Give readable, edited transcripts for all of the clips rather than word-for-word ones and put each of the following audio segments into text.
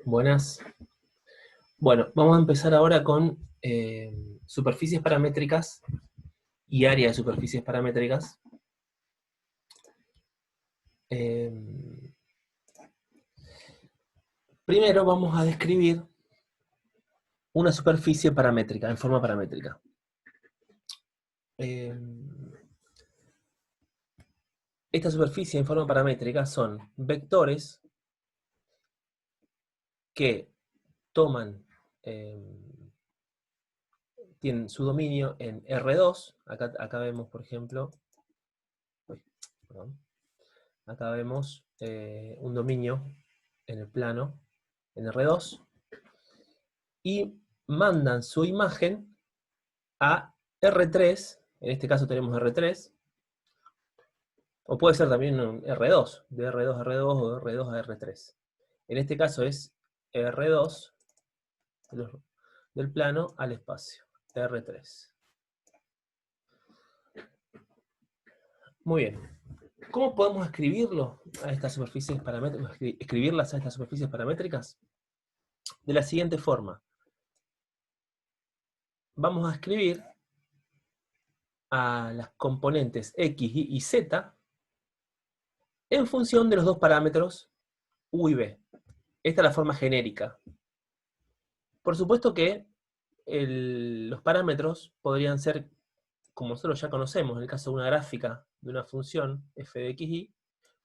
Buenas. Bueno, vamos a empezar ahora con superficies paramétricas y área de superficies paramétricas. Eh, Primero vamos a describir una superficie paramétrica, en forma paramétrica. Esta superficie en forma paramétrica son vectores que toman, tienen su dominio en R2. Acá vemos, por ejemplo, perdón, acá vemos un dominio en el plano, en R2, y mandan su imagen a R3, en este caso tenemos R3, o puede ser también un R2, de R2 a R2 o de R2 a R3. En este caso es R2 del plano al espacio, R3. Muy bien. ¿Cómo podemos escribirlo a estas superficies paramétricas? Escribirlas a estas superficies paramétricas de la siguiente forma. Vamos a escribir a las componentes X, Y y Z en función de los dos parámetros U y B. Esta es la forma genérica. Por supuesto que los parámetros podrían ser, como nosotros ya conocemos, en el caso de una gráfica de una función f de x, y,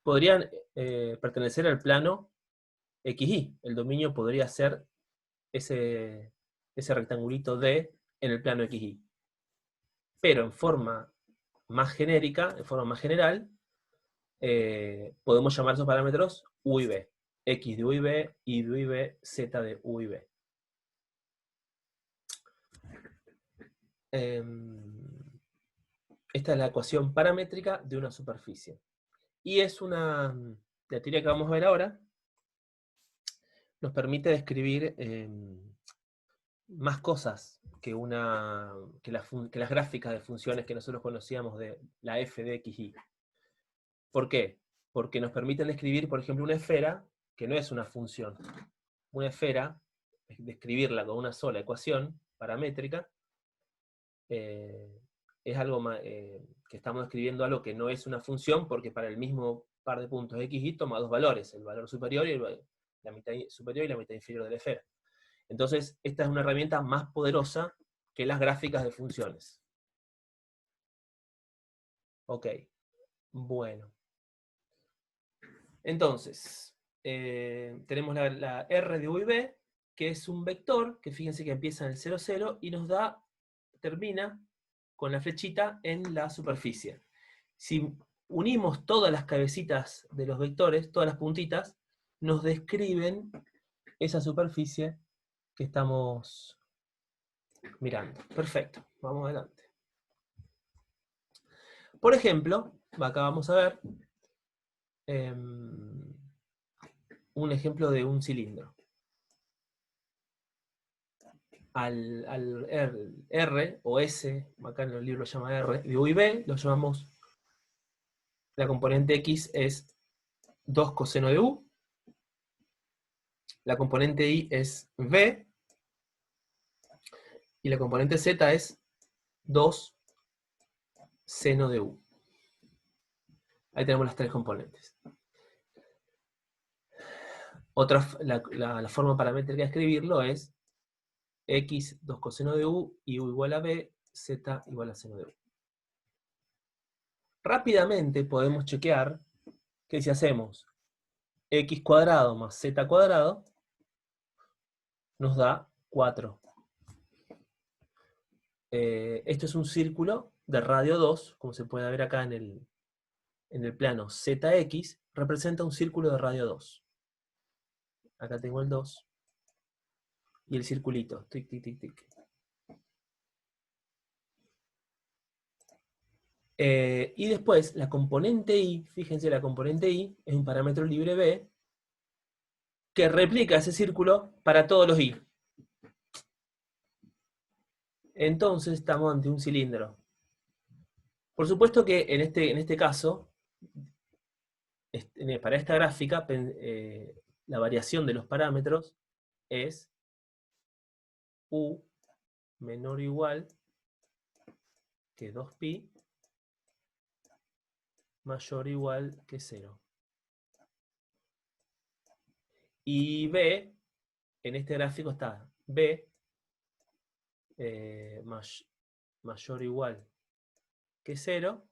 podrían pertenecer al plano xy. El dominio podría ser ese rectangulito D en el plano xy. Pero en forma más genérica, en forma más general, podemos llamar esos parámetros U y B. X de U y B, Y de U y B, Z de U y B. Esta es la ecuación paramétrica de una superficie. Y es la teoría que vamos a ver ahora, nos permite describir más cosas que las gráficas de funciones que nosotros conocíamos de la f de x, y. ¿Por qué? Porque nos permiten describir, por ejemplo, una esfera que no es una función. Una esfera, describirla con una sola ecuación paramétrica, es algo que estamos describiendo algo que no es una función, porque para el mismo par de puntos x, y toma dos valores, el valor superior y la mitad superior y la mitad inferior de la esfera. Entonces, esta es una herramienta más poderosa que las gráficas de funciones. Ok, bueno. Entonces, tenemos la R de U y B, que es un vector, que fíjense que empieza en el 0, 0, y termina con la flechita en la superficie. Si unimos todas las cabecitas de los vectores, todas las puntitas, nos describen esa superficie que estamos mirando. Perfecto, vamos adelante. Por ejemplo, acá vamos a ver un ejemplo de un cilindro. Al R o S, acá en el libro lo llama R, de U y B, lo llamamos, la componente X es 2 coseno de U, la componente Y es V, y la componente Z es 2 seno de U. Ahí tenemos las tres componentes. La forma paramétrica de escribirlo es X 2 coseno de U, y U igual a B, Z igual a seno de U. Rápidamente podemos chequear que si hacemos X cuadrado más Z cuadrado, nos da 4. Esto es un círculo de radio 2, como se puede ver acá en el plano ZX, representa un círculo de radio 2. Acá tengo el 2 y el circulito, tic, tic, tic, tic. Y después la componente Y, fíjense, la componente Y es un parámetro libre B que replica ese círculo para todos los Y. Entonces estamos ante un cilindro. Por supuesto que en este caso, para esta gráfica, la variación de los parámetros es U menor o igual que 2pi mayor o igual que 0. Y B, en este gráfico está B mayor o igual que 0,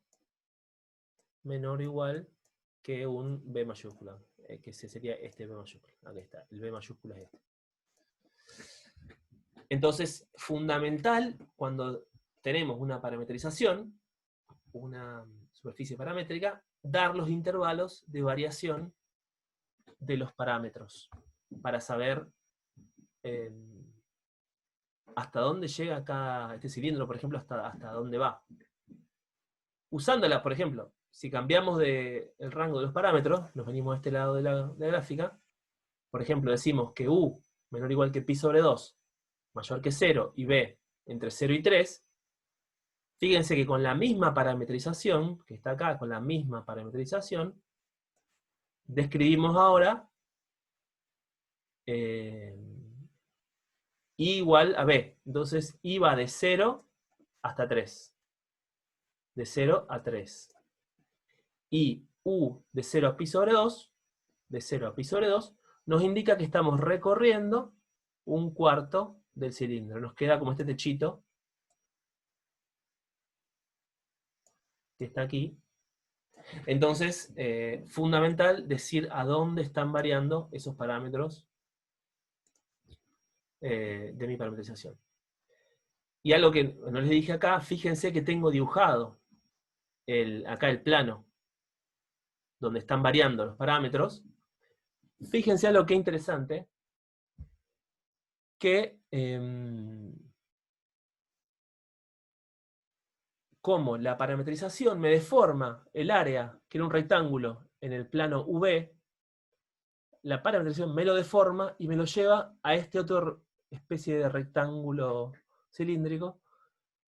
menor o igual que un B mayúscula, que sería este B mayúscula. Aquí está, el B mayúscula es este. Entonces, fundamental, cuando tenemos una parametrización, una superficie paramétrica, dar los intervalos de variación de los parámetros, para saber hasta dónde llega acá este cilindro, por ejemplo, hasta dónde va. Usándola, por ejemplo, si cambiamos el rango de los parámetros, nos venimos a este lado de la gráfica, por ejemplo, decimos que U menor o igual que pi sobre 2, mayor que 0, y B entre 0 y 3, fíjense que con la misma parametrización, que está acá, con la misma parametrización, describimos ahora I igual a B. Entonces, I va de 0 hasta 3. De 0 a 3. Y U de 0 a pi sobre 2, de 0 a pi sobre 2, nos indica que estamos recorriendo un cuarto del cilindro. Nos queda como este techito, que está aquí. Entonces, fundamental decir a dónde están variando esos parámetros de mi parametrización. Y algo que no les dije acá, fíjense que tengo dibujado acá el plano, donde están variando los parámetros. Fíjense algo que interesante, que como la parametrización me deforma el área, que era un rectángulo, en el plano V, la parametrización me lo deforma y me lo lleva a este otro especie de rectángulo cilíndrico,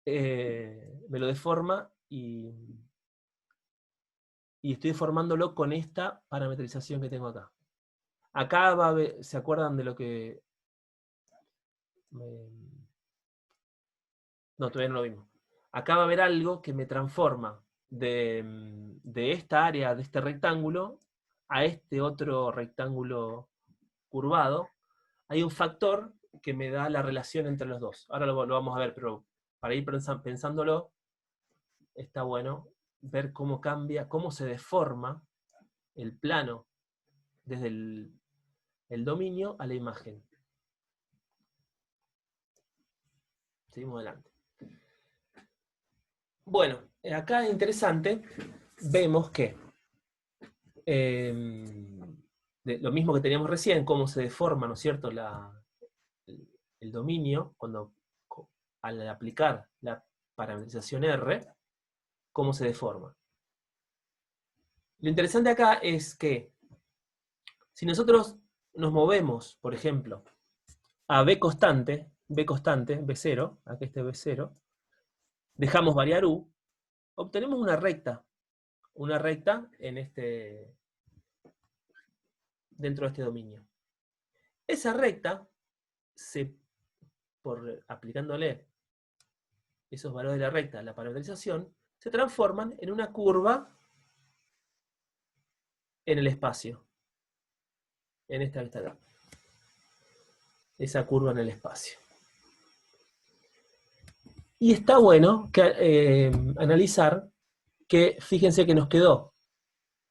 me lo deforma y estoy deformándolo con esta parametrización que tengo acá. Acá va a haber, ¿se acuerdan de lo que... No, todavía no lo vimos. Acá va a haber algo que me transforma de esta área, de este rectángulo, a este otro rectángulo curvado. Hay un factor que me da la relación entre los dos. Ahora lo vamos a ver, pero para ir pensándolo, está bueno ver cómo cambia, cómo se deforma el plano desde el dominio a la imagen. Seguimos adelante. Bueno, acá es interesante, vemos que lo mismo que teníamos recién, cómo se deforma, ¿no es cierto?, el dominio, al aplicar la parametrización R, cómo se deforma. Lo interesante acá es que, si nosotros nos movemos, por ejemplo, a B constante, B0, aquí este B0, dejamos variar U, obtenemos una recta dentro de este dominio. Esa recta, aplicándole esos valores de la recta, la parametrización, se transforman en una curva en el espacio. En esta que está acá. Esa curva en el espacio. Y está bueno analizar que, fíjense que nos quedó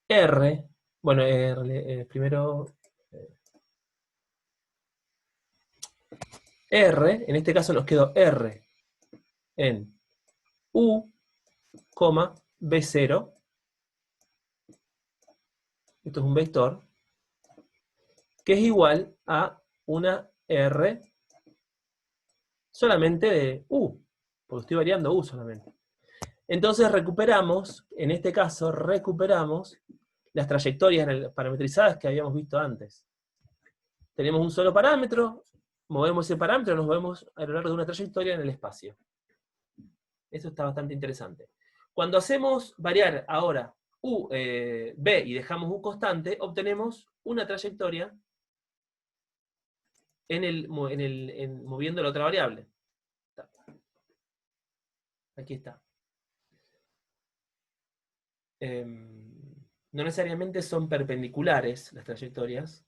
R, bueno, primero R, en este caso nos quedó R en U, B0, esto es un vector, que es igual a una R solamente de U, porque estoy variando U solamente. Entonces recuperamos, en este caso, las trayectorias parametrizadas que habíamos visto antes. Tenemos un solo parámetro, movemos ese parámetro, nos movemos a lo largo de una trayectoria en el espacio. Eso está bastante interesante. Cuando hacemos variar ahora B y dejamos U constante, obtenemos una trayectoria moviendo la otra variable. Aquí está. No necesariamente son perpendiculares las trayectorias.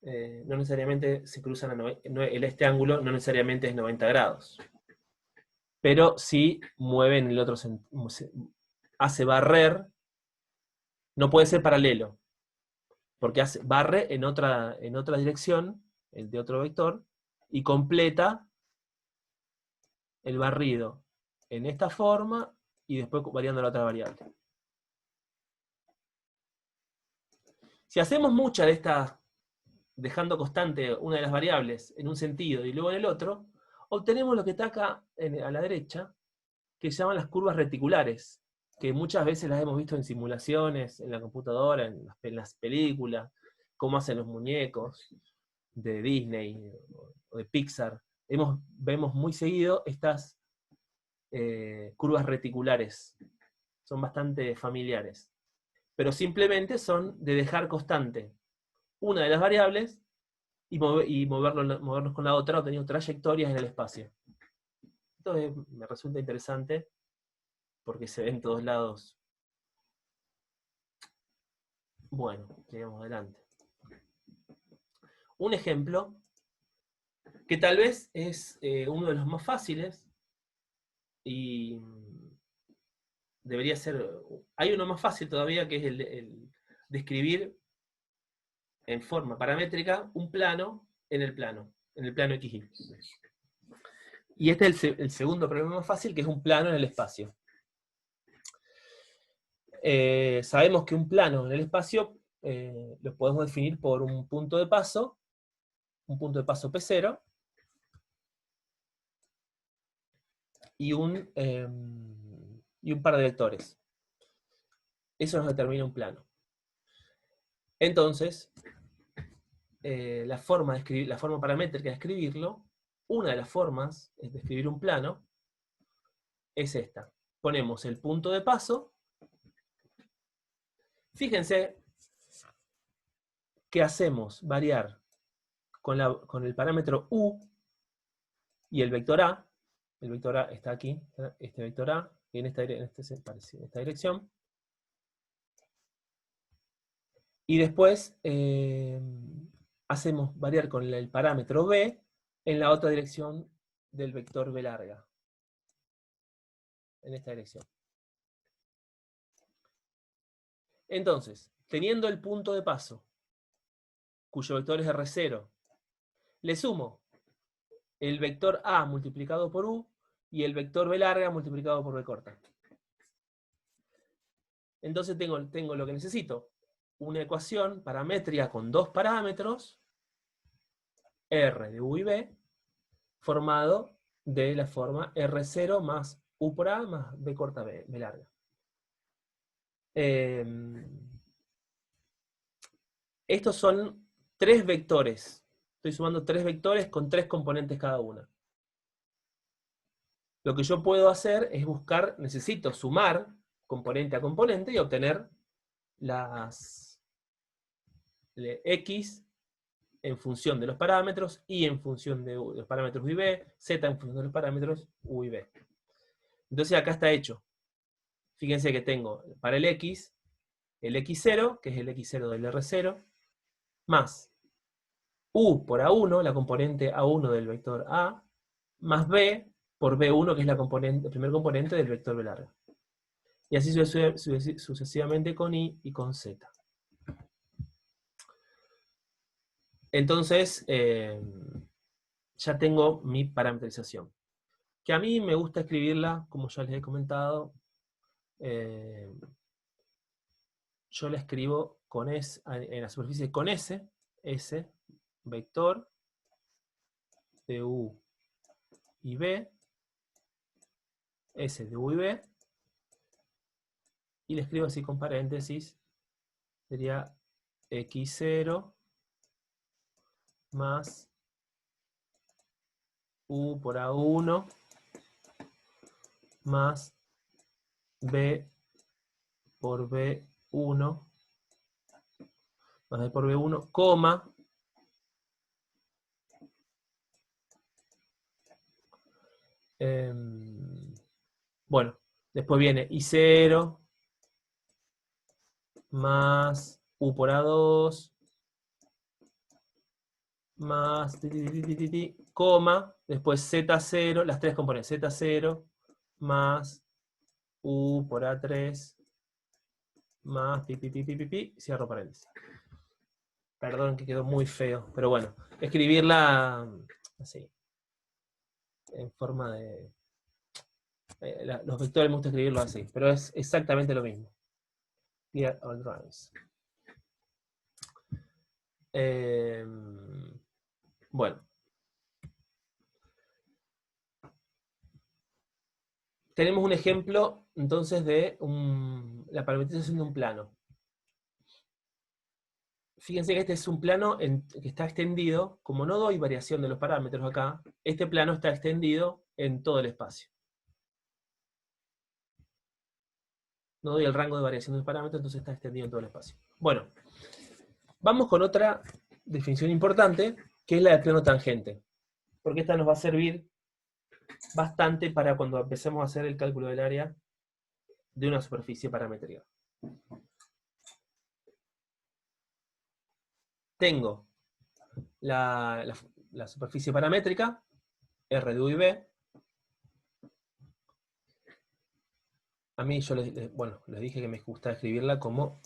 No necesariamente se cruzan este ángulo no necesariamente es 90 grados. Pero sí mueve en el otro sentido. Hace barrer. No puede ser paralelo. Porque barre en otra dirección, el de otro vector, y completa el barrido en esta forma y después variando la otra variable. Si hacemos mucha de estas, dejando constante una de las variables en un sentido y luego en el otro, obtenemos lo que está acá a la derecha, que se llaman las curvas reticulares, que muchas veces las hemos visto en simulaciones, en la computadora, en las películas, cómo hacen los muñecos de Disney o de Pixar. Vemos muy seguido estas curvas reticulares. Son bastante familiares. Pero simplemente son de dejar constante una de las variables y movernos con la otra, obteniendo trayectorias en el espacio. Esto me resulta interesante porque se ve en todos lados. Bueno, sigamos adelante. Un ejemplo que tal vez es uno de los más fáciles y debería ser... Hay uno más fácil todavía que es el describir en forma paramétrica un plano en el plano XY. Y este es el segundo problema más fácil, que es un plano en el espacio. Sabemos que un plano en el espacio lo podemos definir por un punto de paso P0, y un par de vectores. Eso nos determina un plano. Entonces, la forma paramétrica de escribirlo, una de las formas de escribir un plano es esta. Ponemos el punto de paso. Fíjense que hacemos variar con el parámetro u y el vector a. El vector a está aquí, este vector a, en esta dirección. Y después hacemos variar con el parámetro b en la otra dirección del vector b larga. En esta dirección. Entonces, teniendo el punto de paso, cuyo vector es R0, le sumo el vector A multiplicado por U y el vector B larga multiplicado por B corta. Entonces tengo lo que necesito. Una ecuación paramétrica con dos parámetros, R de U y B, formado de la forma R0 más U por A más B corta B larga. Estos son tres vectores. Estoy sumando tres vectores con tres componentes cada una. Lo que yo puedo hacer es necesito sumar componente a componente y obtener las X en función de los parámetros, Y en función de los parámetros U y B, Z en función de los parámetros U y B. Entonces acá está hecho. Fíjense que tengo para el X, el X0, que es el X0 del R0, más U por A1, la componente A1 del vector A, más B por B1, que es el primer componente del vector B larga. Y así sucesivamente con I y con Z. Entonces, ya tengo mi parametrización. Que a mí me gusta escribirla, como ya les he comentado, yo la escribo en la superficie con S, vector de U y B, S de U y B, y la escribo así con paréntesis, sería X0 más U por A1 más B por B1 más B por B1, coma, Bueno, después viene I0 más U por A2 más coma, después Z0, las tres componentes, Z0 más U por A3 más cierro paréntesis. Perdón que quedó muy feo, pero bueno, escribirla así, en forma de... los vectores me gusta escribirlo así, pero es exactamente lo mismo. Clear all runs. Bueno. Tenemos un ejemplo, entonces, de la parametrización de un plano. Fíjense que este es un plano que está extendido. Como no doy variación de los parámetros acá, este plano está extendido en todo el espacio. No doy el rango de variación de los parámetros, entonces está extendido en todo el espacio. Bueno, vamos con otra definición importante, que es la de plano tangente. Porque esta nos va a servir bastante para cuando empecemos a hacer el cálculo del área de una superficie paramétrica. Tengo la superficie paramétrica, R de U y B. A mí yo les dije que me gusta escribirla como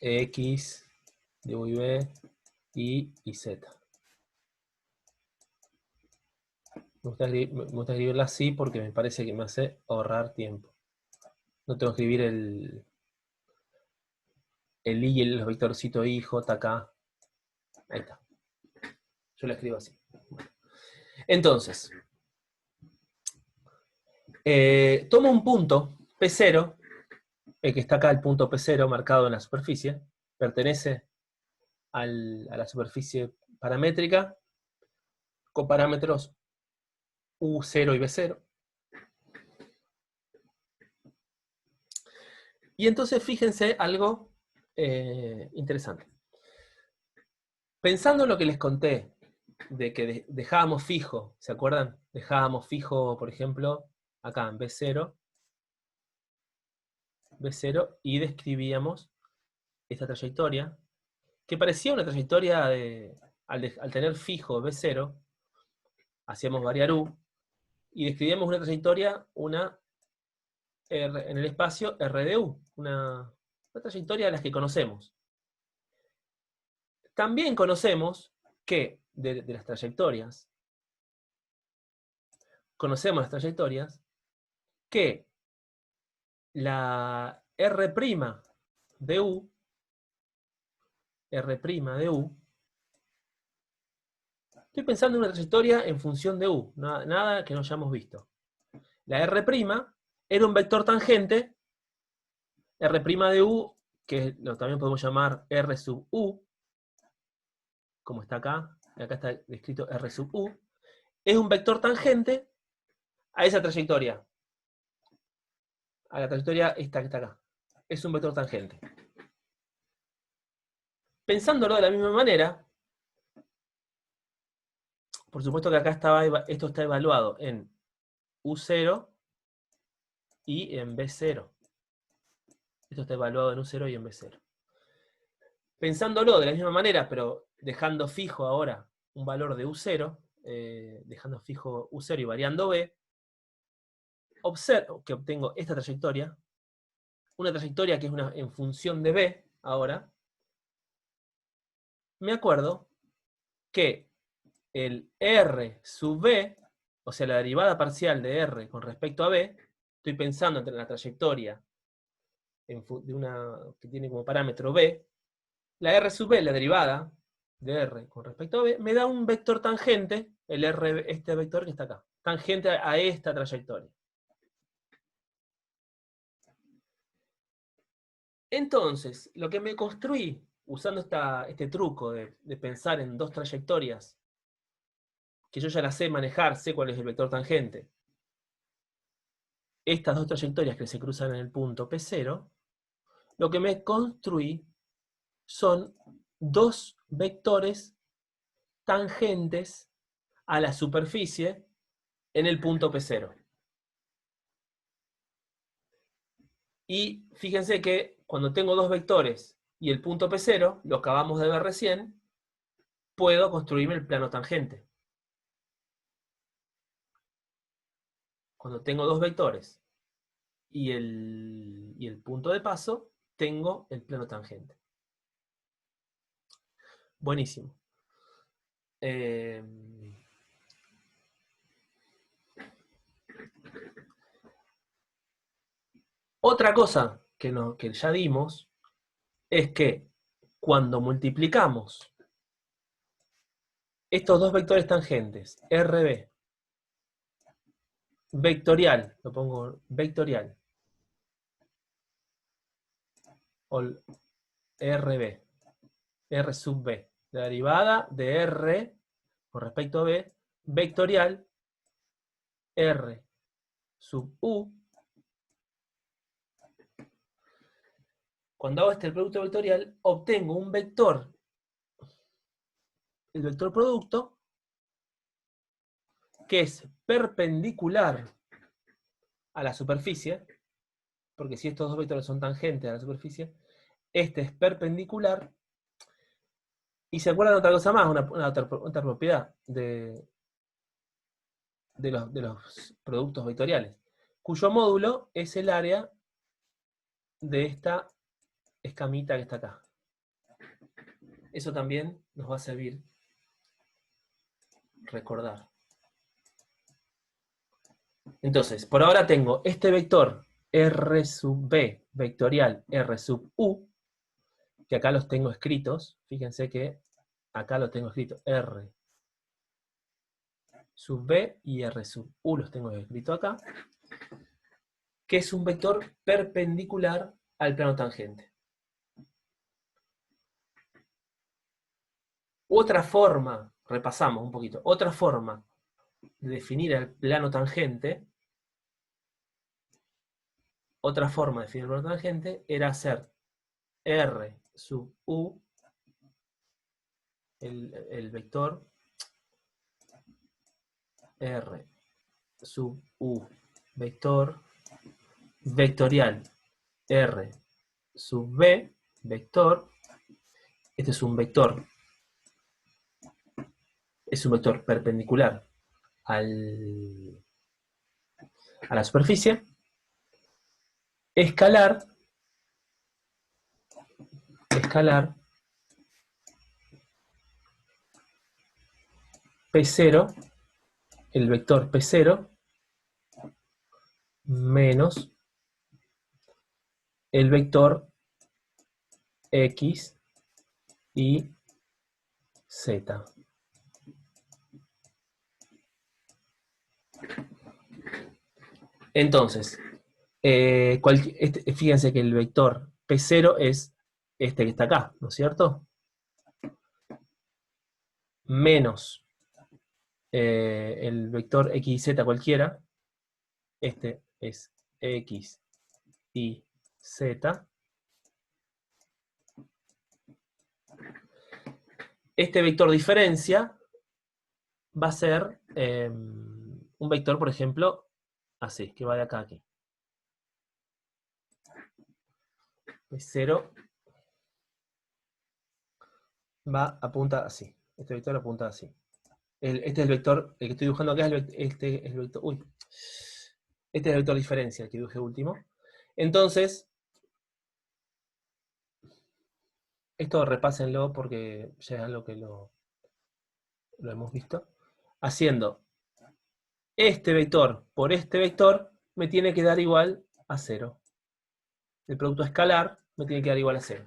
X de U y B y Z. Me gusta escribirla así porque me parece que me hace ahorrar tiempo. No tengo que escribir el I y los vectorcitos I, J, K. Ahí está. Yo la escribo así. Entonces, tomo un punto P0, el que está acá, el punto P0 marcado en la superficie, pertenece a la superficie paramétrica con parámetros U0 y B0. Y entonces fíjense algo interesante. Pensando en lo que les conté, de que dejábamos fijo, ¿se acuerdan? Dejábamos fijo, por ejemplo, acá en B0, y describíamos esta trayectoria, que parecía una trayectoria al tener fijo B0, hacíamos variar U, y describíamos una trayectoria, en el espacio R de U, una trayectoria de las que conocemos. También conocemos que de las trayectorias, que la R' de U, estoy pensando en una trayectoria en función de U, nada que no hayamos visto. La R' era un vector tangente, R' de U, que también podemos llamar R sub U, como está acá está escrito R sub U, es un vector tangente a esa trayectoria. A la trayectoria esta que está acá. Es un vector tangente. Pensándolo de la misma manera, por supuesto que acá esto está evaluado en U0 y en B0. Esto está evaluado en U0 y en B0. Pensándolo de la misma manera, pero dejando fijo ahora un valor de U0, dejando fijo U0 y variando B, observo que obtengo esta trayectoria, una trayectoria que es en función de B ahora. Me acuerdo que el R sub B, o sea, la derivada parcial de R con respecto a B, estoy pensando en la trayectoria que tiene como parámetro B, la R sub B, la derivada de R con respecto a B, me da un vector tangente, el R, este vector que está acá, tangente a esta trayectoria. Entonces, lo que me construí, usando este truco de pensar en dos trayectorias, que yo ya las sé manejar, sé cuál es el vector tangente, estas dos trayectorias que se cruzan en el punto P0, lo que me construí son dos vectores tangentes a la superficie en el punto P0. Y fíjense que cuando tengo dos vectores y el punto P0, lo acabamos de ver recién, puedo construirme el plano tangente. Cuando tengo dos vectores y el punto de paso, tengo el plano tangente. Buenísimo. Otra cosa que ya dimos es que cuando multiplicamos estos dos vectores tangentes, RB, vectorial, lo pongo vectorial, o RB, R sub B, la derivada de R con respecto a B, vectorial, R sub U. Cuando hago este producto vectorial, obtengo un vector, el vector producto, que es perpendicular a la superficie, porque si estos dos vectores son tangentes a la superficie, este es perpendicular. Y se acuerdan de otra cosa más, otra propiedad de los productos vectoriales, cuyo módulo es el área de esta escamita que está acá. Eso también nos va a servir recordar. Entonces, por ahora tengo este vector R sub B, vectorial R sub U, que acá los tengo escritos. Fíjense que acá lo tengo escrito R sub B y R sub U los tengo escritos acá, que es un vector perpendicular al plano tangente. Otra forma, repasamos un poquito, otra forma de definir el plano tangente, era hacer R sub U, el vector R sub U, vector vectorial R sub B, vector, este es un vector perpendicular a la superficie, escalar P0, el vector P0, menos el vector X y Z. Entonces, fíjense que el vector P0 es este que está acá, ¿no es cierto? Menos el vector X y Z cualquiera, este es X y Z. Este vector diferencia va a ser un vector, por ejemplo, así, que va de acá a aquí. P0 apunta así. Este vector apunta así. Este es el vector, el que estoy dibujando acá este es el vector, este es el vector diferencia, el que dibujé último. Entonces, esto repásenlo porque ya es algo que lo hemos visto. Haciendo este vector por este vector, me tiene que dar igual a 0. El producto escalar me tiene que dar igual a 0.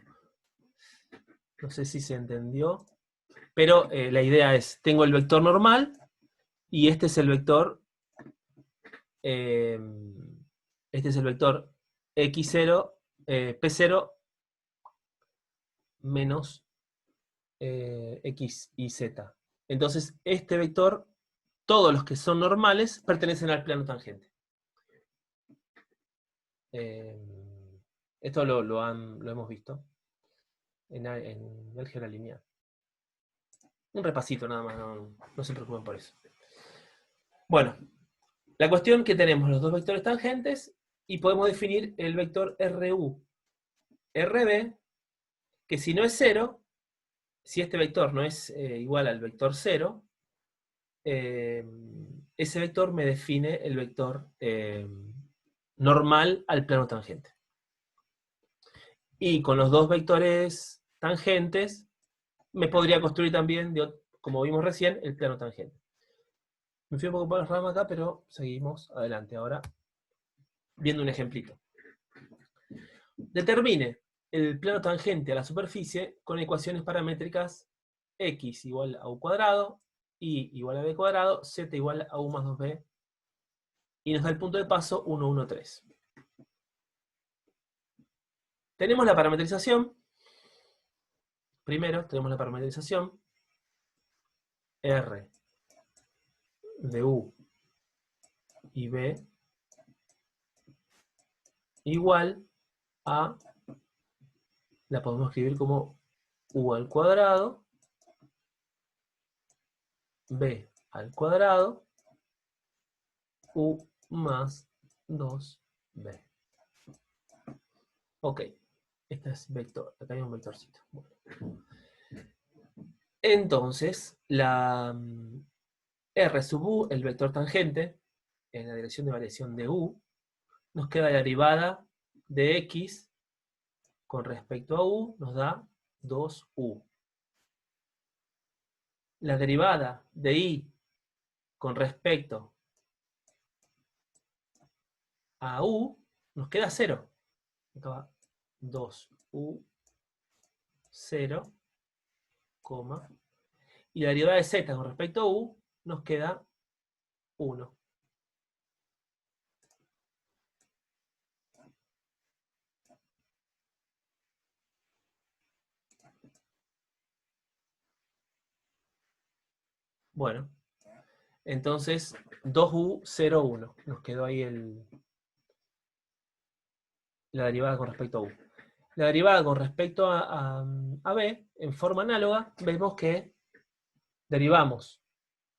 No sé si se entendió, pero la idea es, tengo el vector normal, y este es el vector X0, P0 menos X y Z. Entonces, este vector, todos los que son normales, pertenecen al plano tangente. Esto lo hemos visto en álgebra lineal. Un repasito nada más, no se preocupen por eso. Bueno, La cuestión que tenemos los dos vectores tangentes y podemos definir el vector RU, RB, que si no es 0, si este vector no es igual al vector 0, ese vector me define el vector normal al plano tangente. Y con los dos vectores tangentes, me podría construir también, como vimos recién, el plano tangente. Me fui un poco por las ramas acá, pero seguimos adelante. Ahora, viendo un ejemplito. Determine el plano tangente a la superficie con ecuaciones paramétricas x igual a u cuadrado, y igual a b cuadrado, z igual a u más 2b, y nos da el punto de paso 1, 1, 3. Tenemos la parametrización. Primero tenemos la parametrización R de U y B igual a, la podemos escribir como U al cuadrado, B al cuadrado, U más 2B. Ok, este es vector, acá hay un vectorcito. Bueno. Entonces, la R sub U, el vector tangente, en la dirección de variación de U, nos queda la derivada de X con respecto a U, nos da 2U. La derivada de Y con respecto a U, nos queda 0. Acá va 2U, 0, y la derivada de Z con respecto a U, nos queda 1. Bueno, entonces 2U, 0, 1. Nos quedó ahí la derivada con respecto a U. La derivada con respecto a B, en forma análoga, vemos que derivamos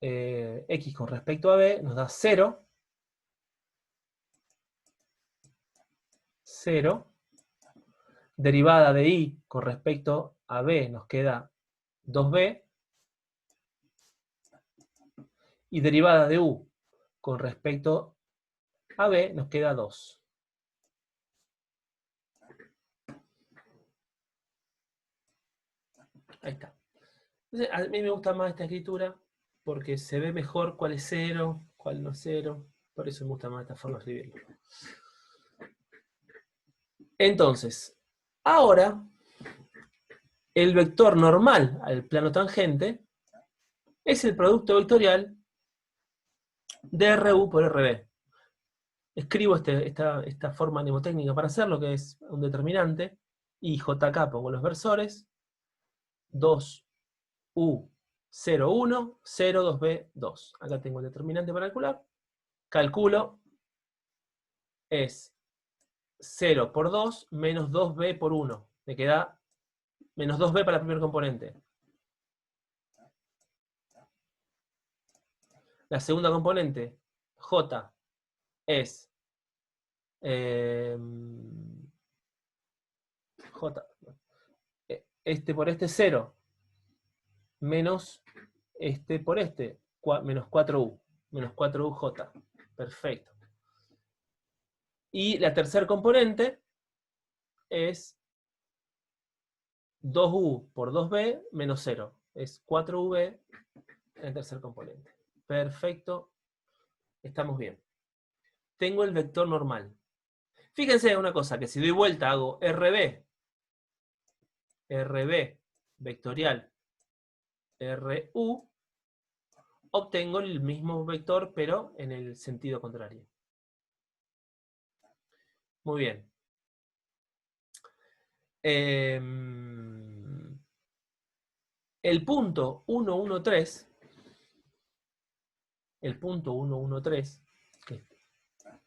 X con respecto a B, nos da 0, 0. Derivada de Y con respecto a B nos queda 2B. Y derivada de U con respecto a B nos queda 2. Ahí está. Entonces, a mí me gusta más esta escritura porque se ve mejor cuál es 0, cuál no es 0. Por eso me gusta más esta forma de escribirlo. Entonces, ahora, el vector normal al plano tangente es el producto vectorial de RU por RB. Escribo esta forma mnemotécnica para hacerlo, que es un determinante, y JK pongo los versores, 2U 0, 1, 0, 2B, 2. Acá tengo el determinante para calcular. Calculo, es 0 por 2 menos 2B por 1. Me queda menos 2B para el primer componente. La segunda componente, J, es J, este por este 0, menos este por este, menos 4U, menos 4UJ. Perfecto. Y la tercer componente es 2U por 2B menos 0. Es 4UB en el tercer componente. Perfecto. Estamos bien. Tengo el vector normal. Fíjense una cosa, que si doy vuelta hago RB vectorial RU, obtengo el mismo vector, pero en el sentido contrario. Muy bien. El punto 1, 1, 3,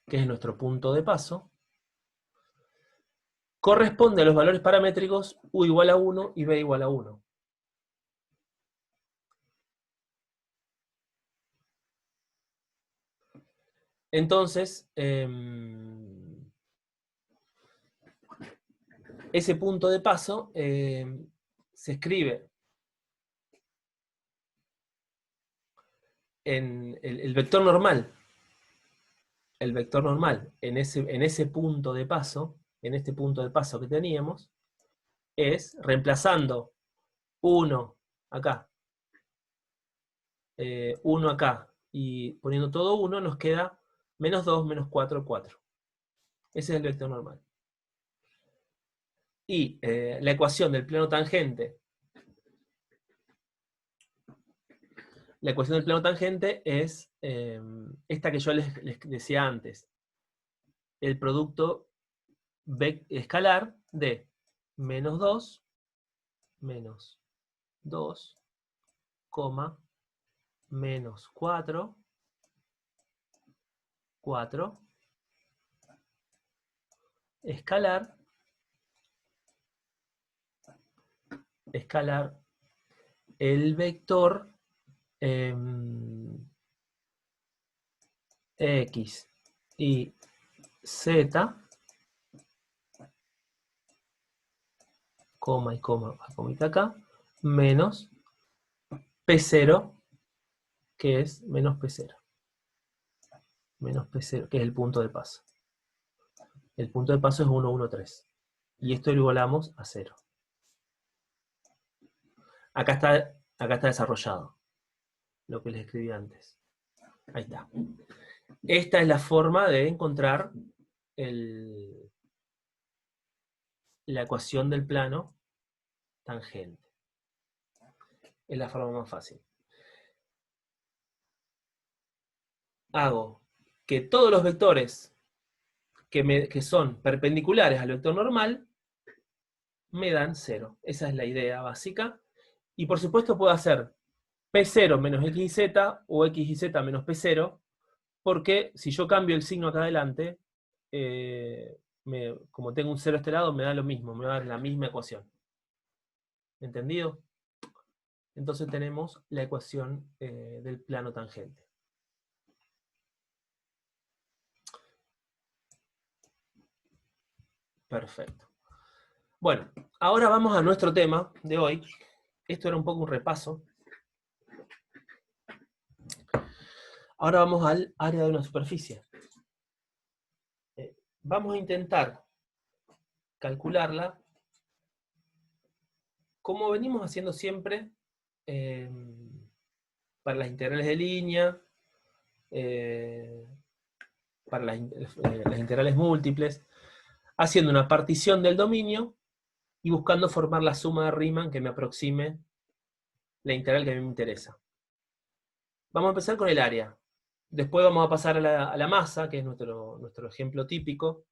que es nuestro punto de paso, corresponde a los valores paramétricos U igual a 1 y B igual a 1. Entonces, ese punto de paso se escribe en el vector normal. El vector normal en ese punto de paso, en este punto de paso que teníamos, es reemplazando 1 acá, 1 acá, y poniendo todo 1, nos queda menos 2, menos 4, 4. Ese es el vector normal. Y la ecuación del plano tangente, es esta que yo les decía antes. El producto escalar de menos 2, menos 2, menos 4, 4, escalar el vector X y Z, coma y coma, comita acá, menos P0, que es menos P0. Menos P0, que es el punto de paso. El punto de paso es 1, 1, 3. Y esto lo igualamos a 0. Acá está desarrollado lo que les escribí antes. Ahí está. Esta es la forma de encontrar la ecuación del plano tangente. Es la forma más fácil. Hago que todos los vectores que son perpendiculares al vector normal me dan 0. Esa es la idea básica. Y por supuesto puedo hacer P0 menos X y Z o X y Z menos P0, porque si yo cambio el signo acá adelante, como tengo un 0 a este lado, me da lo mismo, me va a dar la misma ecuación. ¿Entendido? Entonces tenemos la ecuación del plano tangente. Perfecto. Bueno, ahora vamos a nuestro tema de hoy. Esto era un poco un repaso. Ahora vamos al área de una superficie. Vamos a intentar calcularla como venimos haciendo siempre para las integrales de línea, para las integrales múltiples, haciendo una partición del dominio y buscando formar la suma de Riemann que me aproxime la integral que a mí me interesa. Vamos a empezar con el área. Después vamos a pasar a la masa, que es nuestro ejemplo típico,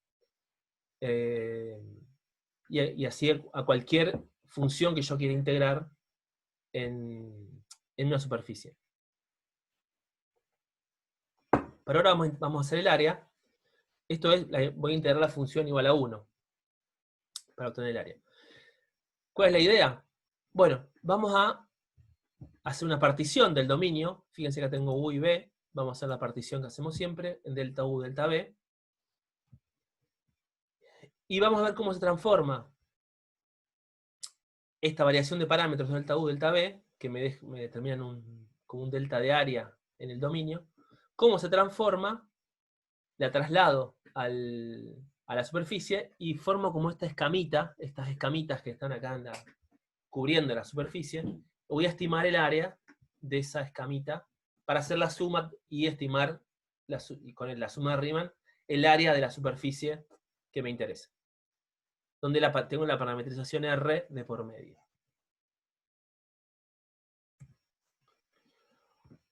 y así a cualquier función que yo quiera integrar en una superficie. Pero ahora vamos a hacer el área. Esto es, voy a integrar la función igual a 1 para obtener el área. ¿Cuál es la idea? Bueno, vamos a hacer una partición del dominio. Fíjense que tengo U y B. Vamos a hacer la partición que hacemos siempre, en delta U, delta B. Y vamos a ver cómo se transforma esta variación de parámetros delta U, delta B, que me determinan como un delta de área en el dominio, cómo se transforma, la traslado a la superficie y formo como esta escamita, estas escamitas que están acá cubriendo la superficie. Voy a estimar el área de esa escamita para hacer la suma y estimar, con la suma de Riemann, el área de la superficie que me interesa. Donde tengo la parametrización R de por medio.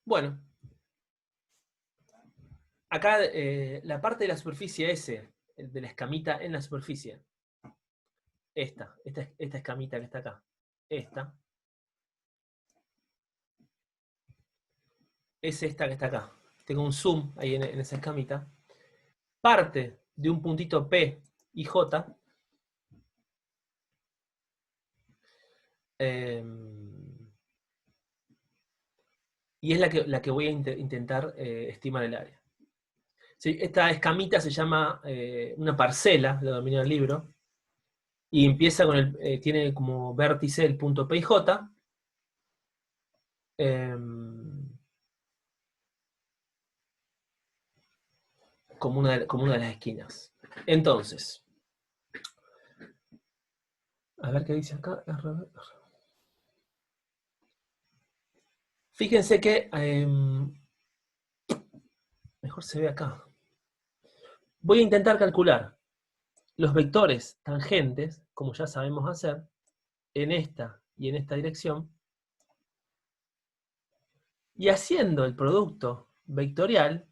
Bueno, acá la parte de la superficie S, de la escamita en la superficie, esta escamita que está acá, esta, es esta que está acá. Tengo un zoom ahí en esa escamita. Parte de un puntito P y J, y es la que voy a intentar estimar el área. Sí, esta escamita se llama una parcela, lo domina el libro, y empieza con tiene como vértice el punto P y J, como una de las esquinas. Entonces, a ver qué dice acá. Fíjense que mejor se ve acá. Voy a intentar calcular los vectores tangentes, como ya sabemos hacer, en esta y en esta dirección, y haciendo el producto vectorial,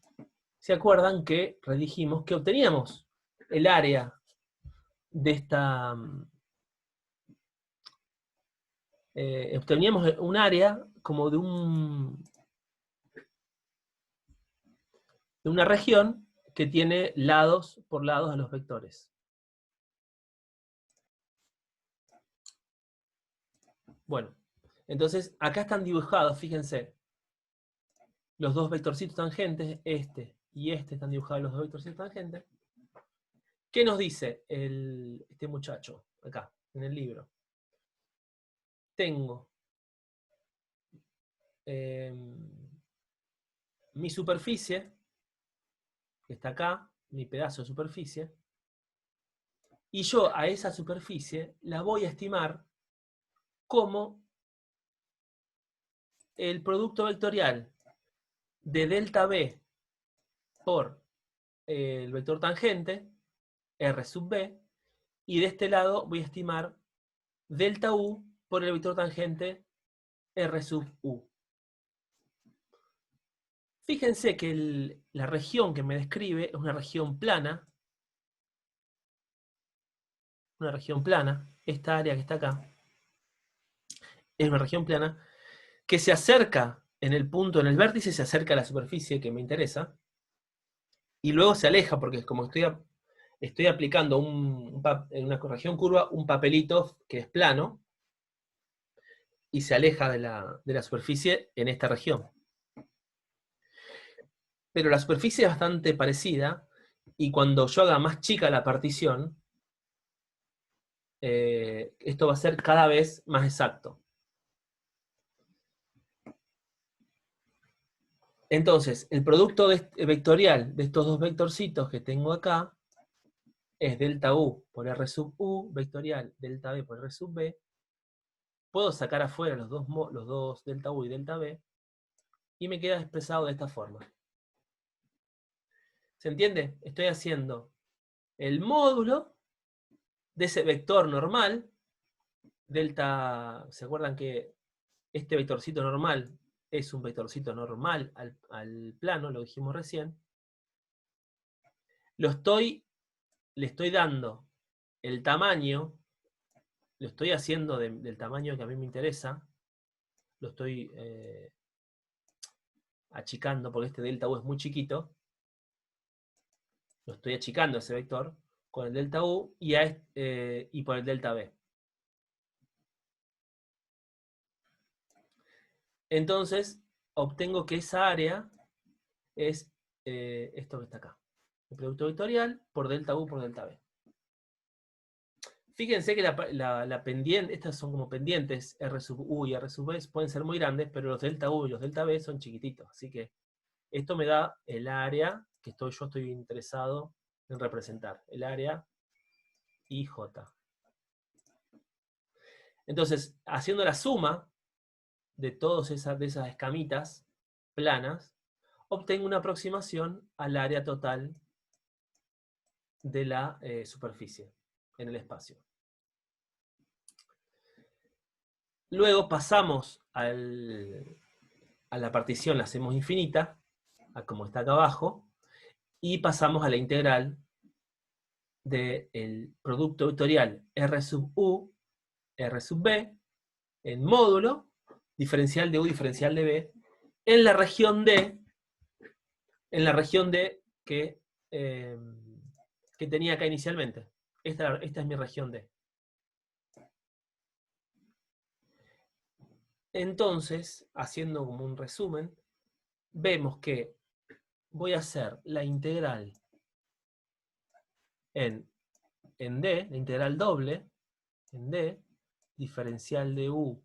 ¿se acuerdan que redijimos que obteníamos el área de esta... obteníamos un área como de una región que tiene lados por lados a los vectores. Bueno, entonces acá están dibujados, fíjense, los dos vectorcitos tangentes, este y este están dibujados los dos vectorcitos tangentes. ¿Qué nos dice este muchacho acá, en el libro? Tengo mi superficie, que está acá, mi pedazo de superficie, y yo a esa superficie la voy a estimar como el producto vectorial de delta B por el vector tangente, R sub B, y de este lado voy a estimar delta U por el vector tangente R sub U. Fíjense que la región que me describe es una región plana, esta área que está acá, es una región plana, que se acerca en el punto, en el vértice, se acerca a la superficie que me interesa, y luego se aleja, porque como estoy aplicando en una región curva un papelito que es plano, y se aleja de la superficie en esta región. Pero la superficie es bastante parecida, y cuando yo haga más chica la partición, esto va a ser cada vez más exacto. Entonces, el producto vectorial de estos dos vectorcitos que tengo acá es delta U por R sub U, vectorial delta B por R sub B. Puedo sacar afuera los dos delta U y delta B, y me queda expresado de esta forma. ¿Se entiende? Estoy haciendo el módulo de ese vector normal, delta, ¿se acuerdan que este vectorcito normal es un vectorcito normal al plano, lo dijimos recién? Le estoy dando el tamaño, lo estoy haciendo del tamaño que a mí me interesa, lo estoy achicando porque este delta U es muy chiquito, lo estoy achicando ese vector con el delta U y por el delta B. Entonces, obtengo que esa área es esto que está acá. El producto vectorial por delta U por delta B. Fíjense que la pendiente, estas son como pendientes, R sub U y R sub B, pueden ser muy grandes, pero los delta U y los delta B son chiquititos. Así que esto me da el área que yo estoy interesado en representar, el área IJ. Entonces, haciendo la suma de todas de esas escamitas planas, obtengo una aproximación al área total de la superficie en el espacio. Luego pasamos a la partición, la hacemos infinita, como está acá abajo, y pasamos a la integral del producto vectorial R sub U, R sub B, en módulo, diferencial de U, diferencial de B, en la región D, que tenía acá inicialmente. Esta es mi región D. Entonces, haciendo como un resumen, vemos que voy a hacer la integral en D, la integral doble, en D, diferencial de U,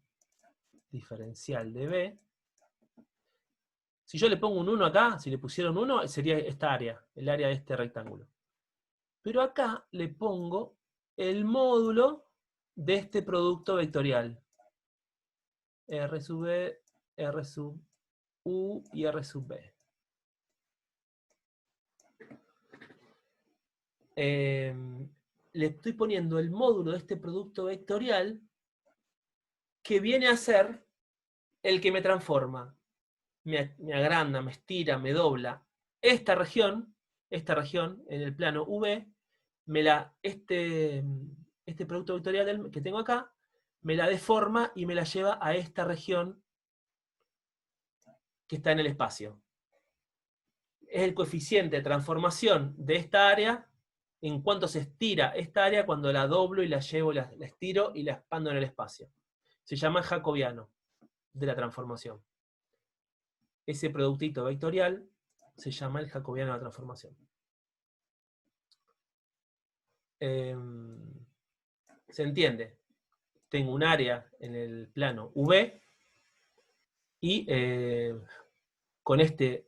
diferencial de B. Si yo le pongo un 1 acá, si le pusieron 1, sería esta área, el área de este rectángulo. Pero acá le pongo el módulo de este producto vectorial. R sub B, R sub U y R sub B. Le estoy poniendo el módulo de este producto vectorial que viene a ser el que me transforma, me agranda, me estira, me dobla. Esta región en el plano V, este producto vectorial que tengo acá, me la deforma y me la lleva a esta región que está en el espacio. Es el coeficiente de transformación de esta área en cuanto se estira esta área cuando la doblo y la llevo, la estiro y la expando en el espacio. Se llama jacobiano de la transformación. Ese productito vectorial se llama el jacobiano de la transformación. ¿Se entiende? Tengo un área en el plano V y con este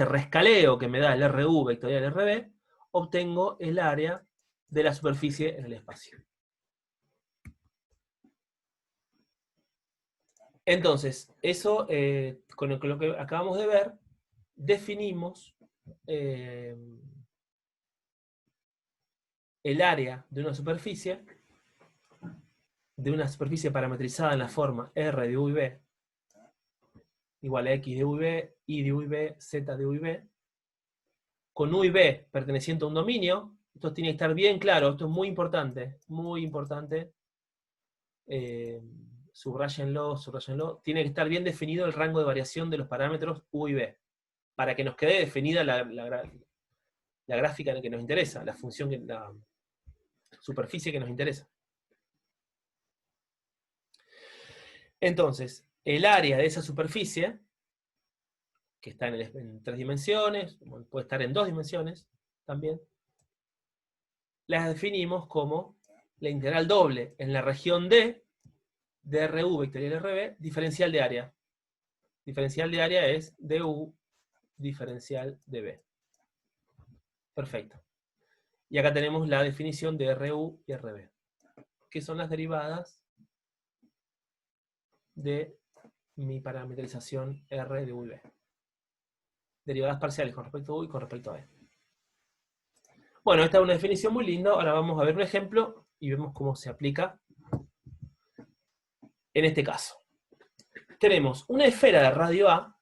rescaleo que me da el RU vectorial RB, obtengo el área de la superficie en el espacio. Entonces, eso, con lo que acabamos de ver, definimos el área de una superficie parametrizada en la forma R de U y B igual a X de U y B, Y de U y B, Z de U y B, con U y B perteneciente a un dominio. Esto tiene que estar bien claro, esto es muy importante, subrayenlo, tiene que estar bien definido el rango de variación de los parámetros U y B, para que nos quede definida la gráfica que nos interesa, la función, la superficie que nos interesa. Entonces, el área de esa superficie, que está en 3 dimensiones, puede estar en 2 dimensiones también, las definimos como la integral doble en la región D, de RU vectorial RB, diferencial de área. Diferencial de área es DU diferencial de B. Perfecto. Y acá tenemos la definición de RU y RB, que son las derivadas de mi parametrización R de U y B. Derivadas parciales con respecto a U y con respecto a B. Bueno, esta es una definición muy linda. Ahora vamos a ver un ejemplo y vemos cómo se aplica en este caso. Tenemos una esfera de radio A,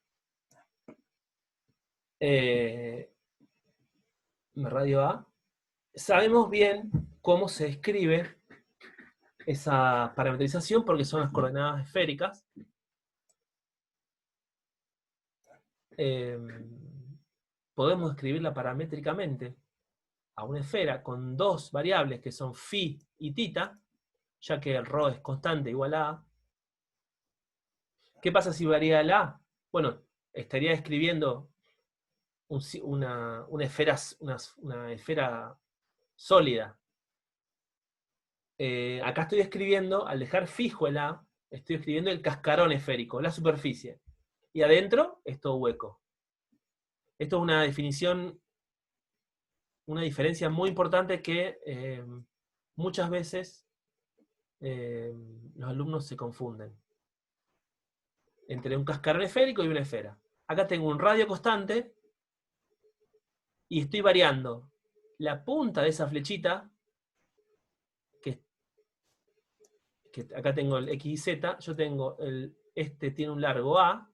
sabemos bien cómo se escribe esa parametrización porque son las coordenadas esféricas. Podemos escribirla paramétricamente a una esfera con dos variables que son phi y tita, ya que el ρ es constante igual a A. ¿Qué pasa si varía el A? Bueno, estaría escribiendo una esfera sólida. Acá estoy escribiendo, al dejar fijo el A, estoy escribiendo el cascarón esférico, la superficie. Y adentro es todo hueco. Esto es una definición, una diferencia muy importante que muchas veces los alumnos se confunden entre un cascarón esférico y una esfera. Acá tengo un radio constante y estoy variando la punta de esa flechita, que acá tengo el X y Z, yo tengo este tiene un largo A,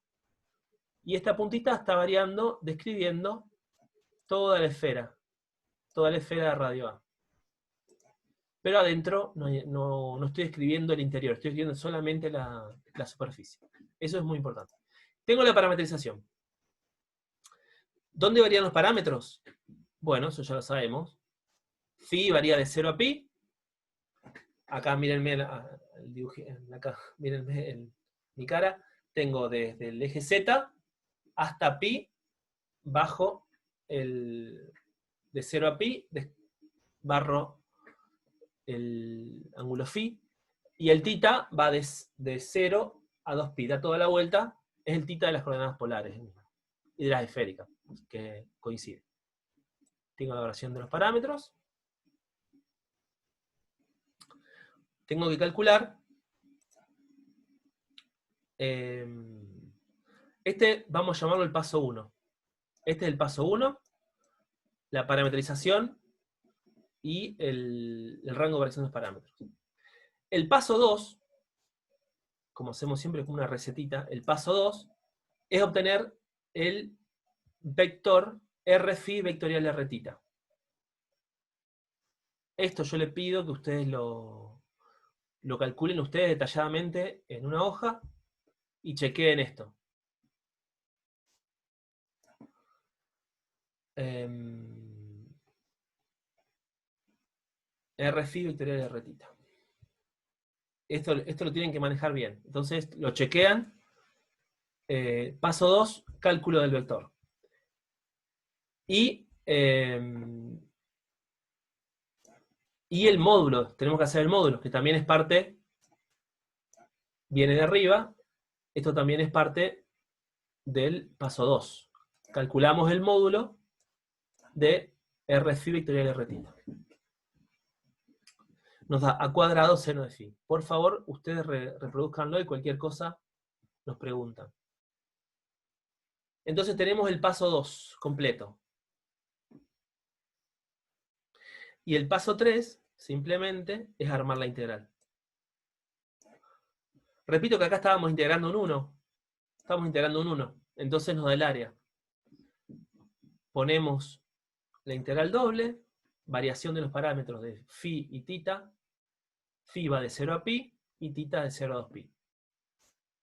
y esta puntita está variando, describiendo toda la esfera de radio A. Pero adentro no estoy escribiendo el interior, estoy escribiendo solamente la superficie. Eso es muy importante. Tengo la parametrización. ¿Dónde varían los parámetros? Bueno, eso ya lo sabemos. Phi varía de 0 a pi. Acá mírenme mírenme mi cara. Tengo desde el eje Z hasta pi bajo de 0 a pi, barro el ángulo phi, y el θ va de 0 a 2pi, da toda la vuelta, es el θ de las coordenadas polares y de las esféricas, que coincide. Tengo la variación de los parámetros. Tengo que calcular. Vamos a llamarlo el paso 1. Este es el paso 1, la parametrización y el rango de variación de los parámetros. El paso 2, como hacemos siempre con una recetita, el paso 2 es obtener el vector R-phi vectorial R-θ. Esto yo le pido que ustedes lo calculen ustedes detalladamente en una hoja y chequeen esto. R-phi vectorial R-θ. Esto lo tienen que manejar bien. Entonces lo chequean. Paso 2, cálculo del vector. Y el módulo, tenemos que hacer el módulo, que también es parte, viene de arriba, esto también es parte del paso 2. Calculamos el módulo de R-phi vectorial R-θ. Nos da a cuadrado seno de phi. Por favor, ustedes reproduzcanlo y cualquier cosa nos preguntan. Entonces tenemos el paso 2 completo. Y el paso 3, simplemente, es armar la integral. Repito que acá estábamos integrando un 1. Estamos integrando un 1. Entonces nos da el área. Ponemos la integral doble, variación de los parámetros de phi y θ. Phi va de 0 a pi y θ de 0 a 2pi.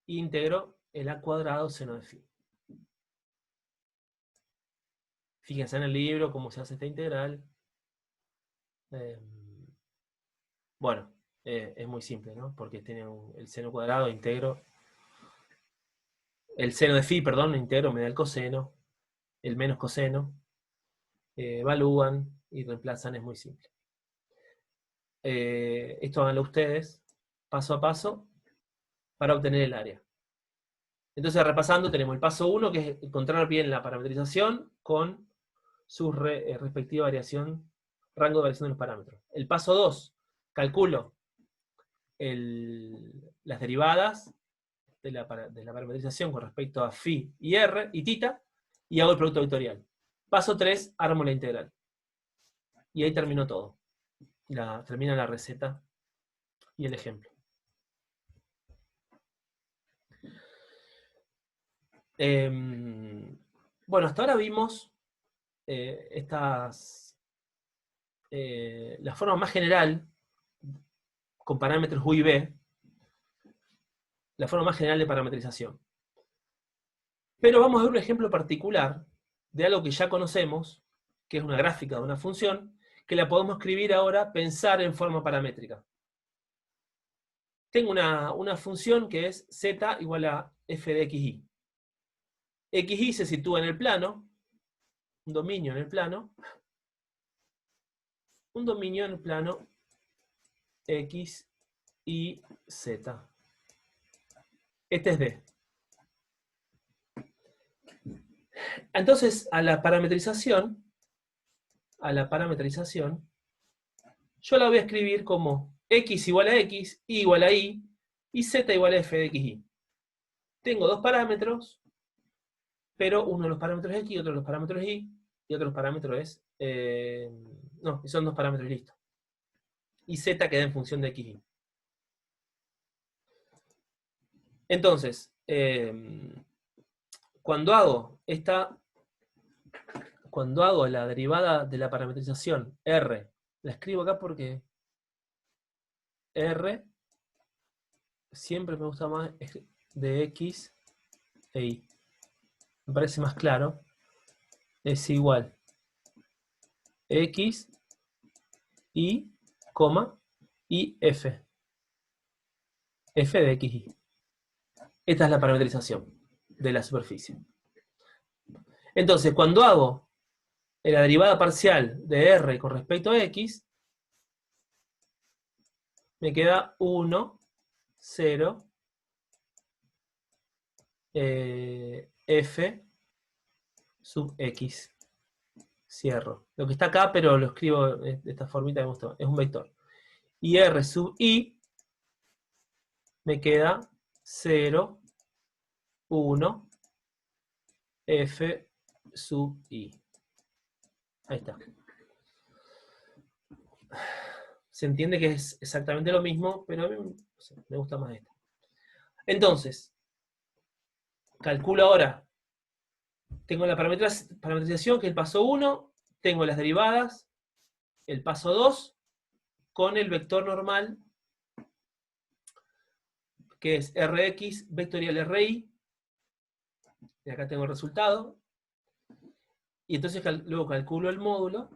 Integro el a cuadrado seno de phi. Fíjense en el libro cómo se hace esta integral. Bueno, es muy simple, ¿no? Porque tiene el seno cuadrado, integro. El seno de phi, perdón, integro, me da el coseno. El menos coseno. Evalúan y reemplazan, es muy simple. Esto háganlo ustedes, paso a paso, para obtener el área. Entonces, repasando, tenemos el paso 1, que es encontrar bien la parametrización con su respectiva variación, rango de variación de los parámetros. El paso 2, calculo las derivadas de la parametrización con respecto a phi y r y θ, y hago el producto vectorial. Paso 3, armo la integral. Y ahí terminó todo. Termina la receta y el ejemplo. Bueno, hasta ahora vimos la forma más general, con parámetros U y B, la forma más general de parametrización. Pero vamos a ver un ejemplo particular de algo que ya conocemos, que es una gráfica de una función, que la podemos escribir ahora, pensar en forma paramétrica. Tengo una función que es z igual a f de xy. xy se sitúa en el plano, un dominio en el plano, un dominio en el plano x, y, z. Este es D. Entonces, a la parametrización, yo la voy a escribir como x igual a x, y igual a y z igual a f de xy. Tengo dos parámetros, pero uno de los parámetros es x, otro de los parámetros es y otro de los parámetros es... no, son dos parámetros y listo. Y z queda en función de xy. Entonces, cuando hago la derivada de la parametrización R, la escribo acá porque R siempre me gusta más de x e y. Me parece más claro. Es igual x, y, y f. F de xy. Esta es la parametrización de la superficie. Entonces, cuando hago la derivada parcial de R con respecto a X, me queda 1, 0, F sub X. Cierro. Lo que está acá, pero lo escribo de esta formita que me gustó. Es un vector. Y R sub I me queda 0, 1, F sub I. Ahí está. Se entiende que es exactamente lo mismo, pero a mí no sé, me gusta más esto. Entonces, calculo ahora. Tengo la parametrización, que es el paso 1. Tengo las derivadas, el paso 2, con el vector normal, que es Rx vectorial Ri. Y acá tengo el resultado. Y entonces luego calculo el módulo.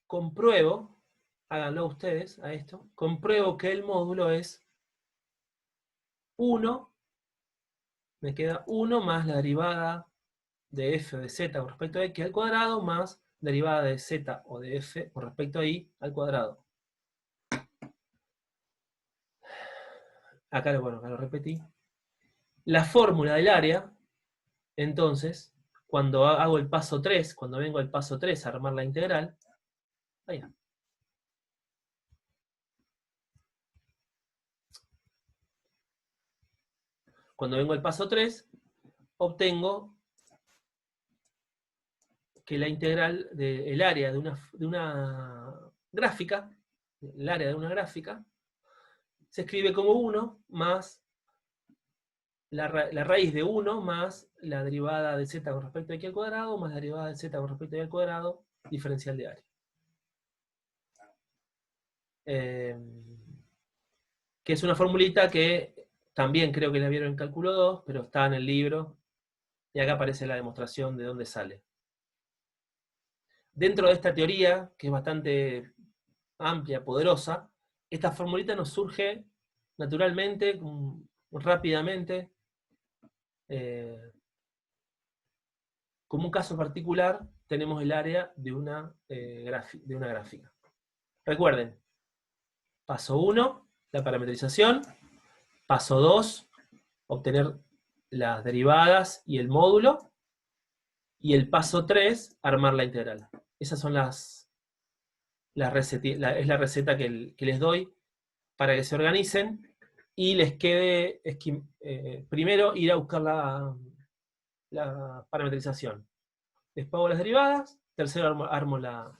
Compruebo, háganlo ustedes a esto, compruebo que el módulo es 1, me queda 1 más la derivada de f o de z con respecto a x al cuadrado, más derivada de z o de f con respecto a y al cuadrado. Acá lo repetí. La fórmula del área, entonces, cuando hago el paso 3, cuando vengo al paso 3 a armar la integral, ahí va. Cuando vengo al paso 3, obtengo que la integral del área de una gráfica, el área de una gráfica, se escribe como 1 más la raíz de 1 más la derivada de z con respecto a x al cuadrado, más la derivada de z con respecto a y al cuadrado, diferencial de área. Que es una formulita que también creo que la vieron en cálculo 2, pero está en el libro, y acá aparece la demostración de dónde sale. Dentro de esta teoría, que es bastante amplia, poderosa, esta formulita nos surge naturalmente, rápidamente, como un caso particular, tenemos el área de una gráfica. Recuerden, paso 1, la parametrización. Paso 2, obtener las derivadas y el módulo. Y el paso 3, armar la integral. Esas son es la receta que les doy para que se organicen y les quede primero ir a buscar la parametrización. Después hago las derivadas, tercero armo la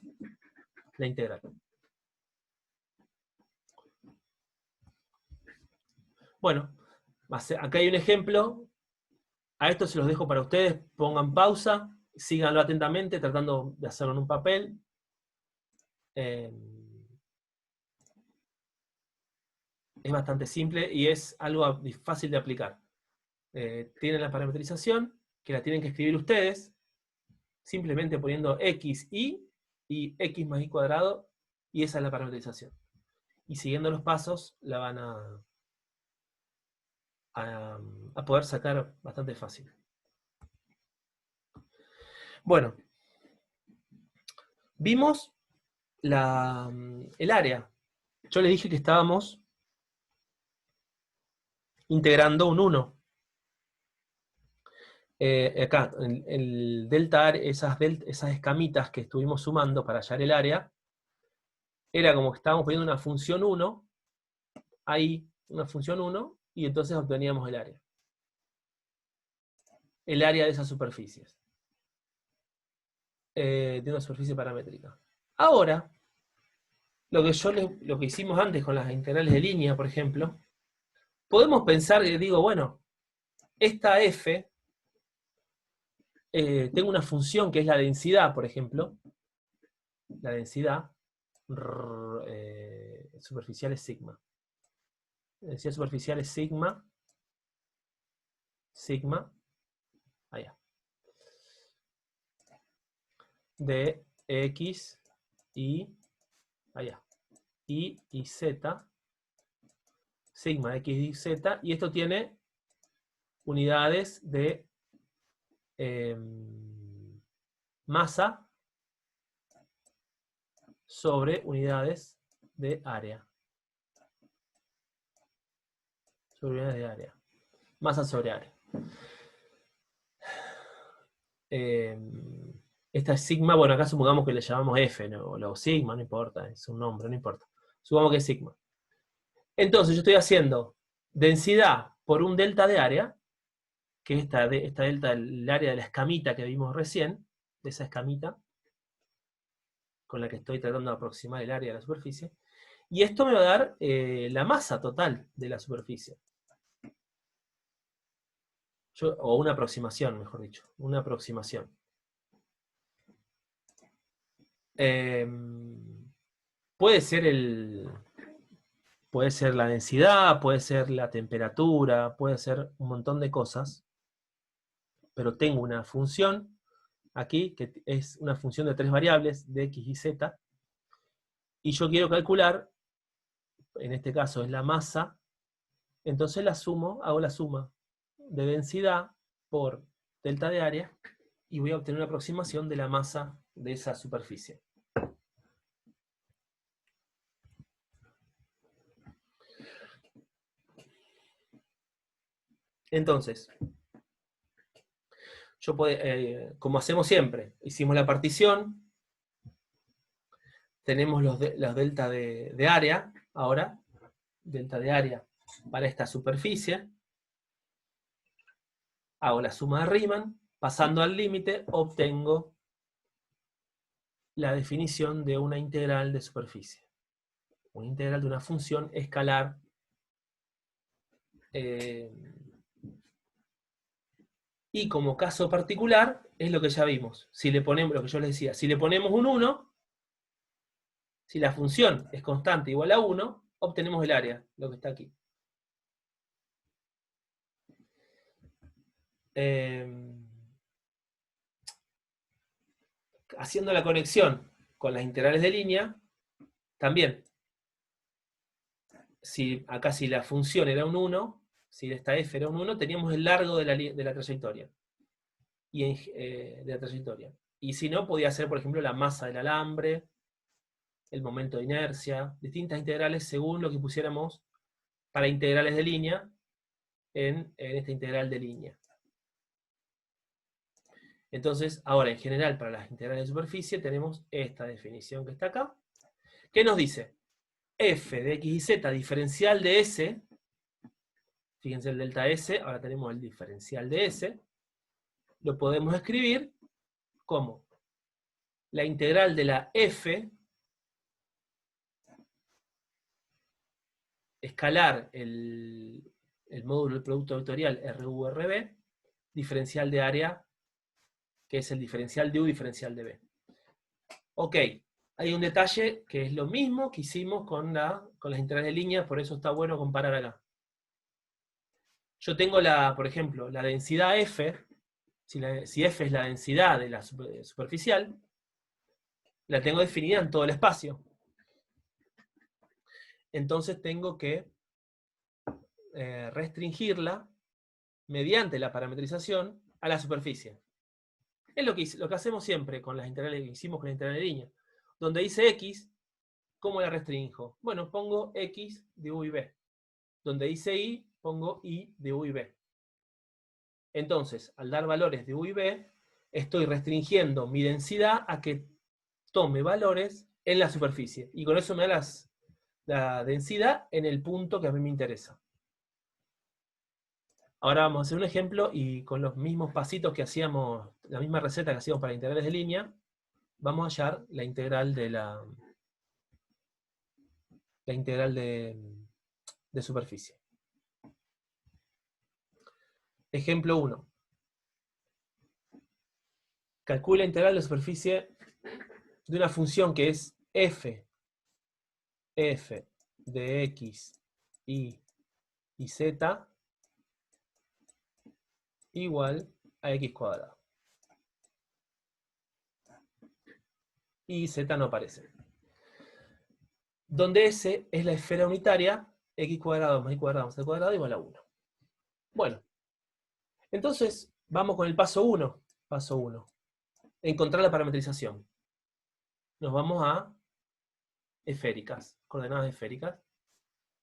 integral. Bueno, acá hay un ejemplo. A esto se los dejo para ustedes. Pongan pausa, síganlo atentamente, tratando de hacerlo en un papel. Es bastante simple y es algo fácil de aplicar. Tienen la parametrización, que la tienen que escribir ustedes, simplemente poniendo x, y x más y cuadrado, y esa es la parametrización. Y siguiendo los pasos, la van a poder sacar bastante fácil. Bueno, vimos el área. Yo les dije que estábamos integrando un 1. Acá, el delta, esas escamitas que estuvimos sumando para hallar el área, era como que estábamos poniendo una función 1, ahí, una función 1, y entonces obteníamos el área. El área de esas superficies. De una superficie paramétrica. Ahora, lo que hicimos antes con las integrales de línea, por ejemplo, podemos pensar, digo, bueno, esta f, tengo una función que es la densidad, por ejemplo, la densidad superficial es sigma. La densidad superficial es sigma, allá, de x y allá, y z, sigma x y z, y esto tiene unidades de masa sobre unidades de área. Sobre unidades de área. Masa sobre área. Esta es sigma, bueno, acá supongamos que le llamamos F, ¿no? O sigma, no importa, es un nombre, no importa. Supongamos que es sigma. Entonces yo estoy haciendo densidad por un delta de área, que es esta delta del área de la escamita que vimos recién, de esa escamita, con la que estoy tratando de aproximar el área de la superficie, y esto me va a dar la masa total de la superficie. O una aproximación, mejor dicho, una aproximación. Puede ser la densidad, puede ser la temperatura, puede ser un montón de cosas, pero tengo una función aquí, que es una función de 3 variables, de x y z, y yo quiero calcular, en este caso es la masa, entonces hago la suma de densidad por delta de área, y voy a obtener una aproximación de la masa de esa superficie. Entonces, yo como hacemos siempre, hicimos la partición, tenemos los delta de área, ahora, delta de área para esta superficie, hago la suma de Riemann, pasando al límite, obtengo la definición de una integral de superficie. Una integral de una función escalar y como caso particular, es lo que ya vimos. Si le ponemos, lo que yo les decía, si le ponemos un 1, si la función es constante igual a 1, obtenemos el área, lo que está aquí. Haciendo la conexión con las integrales de línea, también, acá si la función era un 1, si esta f era un 1, teníamos el largo de la trayectoria. De la trayectoria. Y si no, podía ser, por ejemplo, la masa del alambre, el momento de inercia, distintas integrales según lo que pusiéramos para integrales de línea en esta integral de línea. Entonces, ahora en general para las integrales de superficie tenemos esta definición que está acá, que nos dice f de x y z diferencial de s, fíjense el delta s, ahora tenemos el diferencial de s, lo podemos escribir como la integral de la f escalar el módulo del producto vectorial RU/RB, diferencial de área, que es el diferencial de U diferencial de B. Ok, hay un detalle que es lo mismo que hicimos con las integrales de línea, por eso está bueno comparar acá. Yo tengo por ejemplo, la densidad F, si F es la densidad de la superficial, la tengo definida en todo el espacio. Entonces tengo que restringirla mediante la parametrización a la superficie. Es lo que hacemos siempre con las integrales que hicimos con la integral de línea. Donde dice x, ¿cómo la restringo? Bueno, pongo x de u y b. Donde dice y, pongo y de u y b. Entonces, al dar valores de u y b, estoy restringiendo mi densidad a que tome valores en la superficie. Y con eso me da la densidad en el punto que a mí me interesa. Ahora vamos a hacer un ejemplo y con los mismos pasitos que hacíamos, la misma receta que hacíamos para integrales de línea, vamos a hallar la integral de superficie. Ejemplo 1. Calcula la integral de superficie de una función que es f de x, y z igual a x cuadrado. Y z no aparece. Donde S es la esfera unitaria, x cuadrado más y cuadrado más c cuadrado igual a 1. Bueno, Entonces, vamos con el paso 1. Paso 1. Encontrar la parametrización. Nos vamos a esféricas, coordenadas esféricas.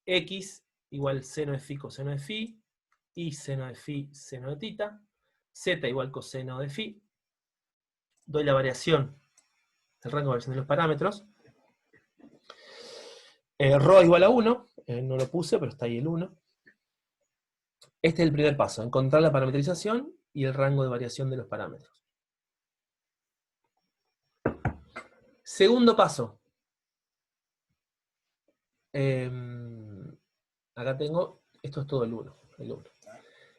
X igual seno de phi coseno de phi, y seno de phi seno de tita, z igual coseno de phi. Doy la variación, el rango de variación de los parámetros. Rho igual a 1, no lo puse, pero está ahí el 1. Este es el primer paso, encontrar la parametrización y el rango de variación de los parámetros. Segundo paso. Acá tengo, esto es todo el 1.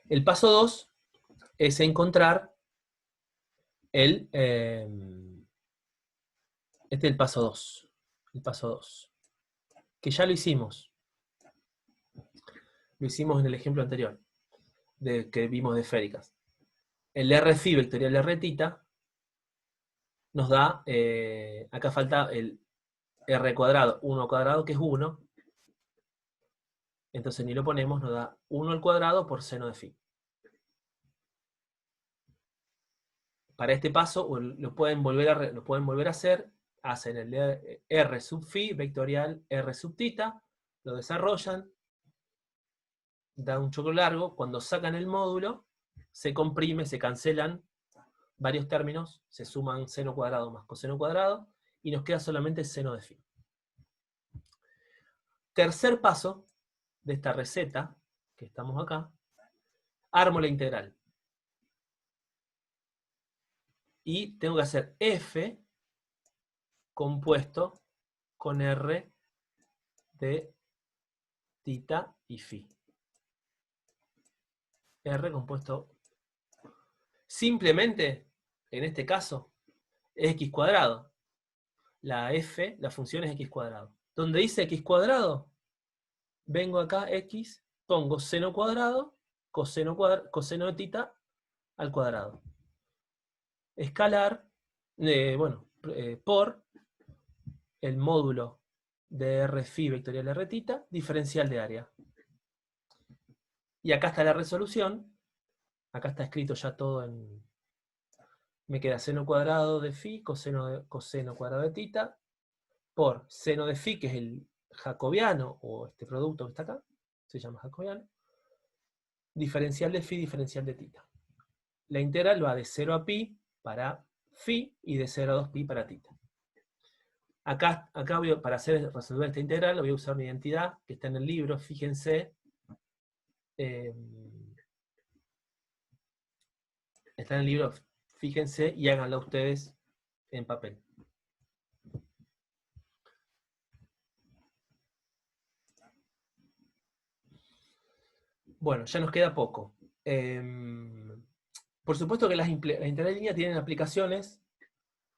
El paso 2 es encontrar este es el paso 2. El paso 2. Que ya lo hicimos. Lo hicimos en el ejemplo anterior, que vimos de esféricas. El R-phi vectorial R tita nos da, acá falta el R cuadrado, 1 cuadrado, que es 1. Entonces ni lo ponemos, nos da 1 al cuadrado por seno de phi. Para este paso lo pueden volver a hacer, hacen el R sub phi vectorial R sub tita, lo desarrollan, da un choclo largo, cuando sacan el módulo, se comprime, se cancelan varios términos, se suman seno cuadrado más coseno cuadrado, y nos queda solamente seno de phi. Tercer paso de esta receta, que estamos acá, armo la integral. Y tengo que hacer f compuesto con r de tita y phi. R compuesto. Simplemente, en este caso, es x cuadrado. La f, la función es x cuadrado. Donde dice x cuadrado, vengo acá, x, pongo seno cuadrado, coseno de tita al cuadrado. Escalar, por el módulo de R phi vectorial R tita, diferencial de área. Y acá está la resolución. Acá está escrito ya todo en... Me queda seno cuadrado de phi, coseno cuadrado de tita, por seno de phi, que es el jacobiano, o este producto que está acá, se llama jacobiano, diferencial de phi, diferencial de tita. La integral va de 0 a pi para phi y de 0 a 2 pi para tita. Acá para resolver esta integral voy a usar una identidad que está en el libro, fíjense. Está en el libro, fíjense y háganlo ustedes en papel. Bueno, ya nos queda poco. Por supuesto que las integrales de línea tienen aplicaciones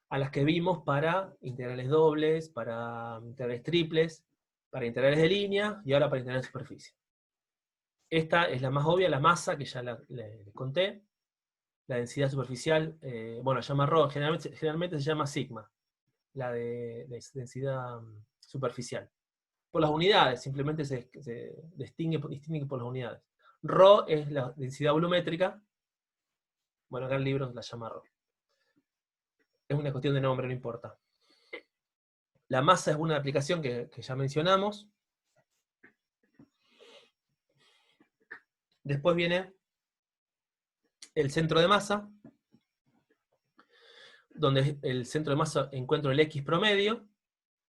a las que vimos para integrales dobles, para integrales triples, para integrales de línea y ahora para integrales de superficie. Esta es la más obvia, la masa, que ya les conté. La densidad superficial, bueno, se llama Rho, generalmente se llama sigma, la de densidad superficial. Por las unidades, simplemente se distingue por las unidades. Rho es la densidad volumétrica. Bueno, acá el libro la llama Rho. Es una cuestión de nombre, no importa. La masa es una aplicación que ya mencionamos. Después viene el centro de masa, donde el centro de masa encuentro el X promedio,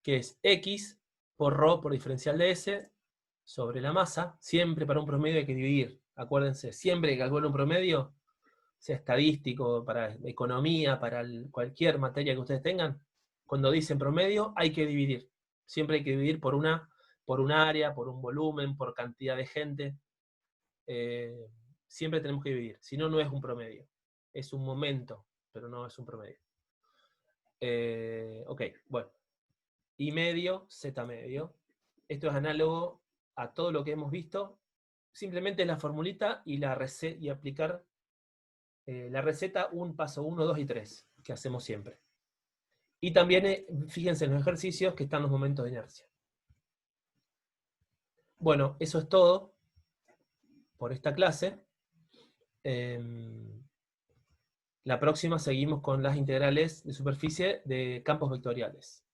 que es X por Rho por diferencial de S sobre la masa. Siempre para un promedio hay que dividir. Acuérdense, siempre que calculen un promedio, sea estadístico, para economía, para cualquier materia que ustedes tengan, cuando dicen promedio hay que dividir. Siempre hay que dividir por un área, por un volumen, por cantidad de gente. Siempre tenemos que dividir. Si no, no es un promedio. Es un momento, pero no es un promedio. Ok, bueno. Y medio, Z medio. Esto es análogo a todo lo que hemos visto. Simplemente es la formulita y aplicar la receta, un paso 1, 2 y 3, que hacemos siempre. Y también, fíjense en los ejercicios que están los momentos de inercia. Bueno, eso es todo por esta clase. La próxima seguimos con las integrales de superficie de campos vectoriales.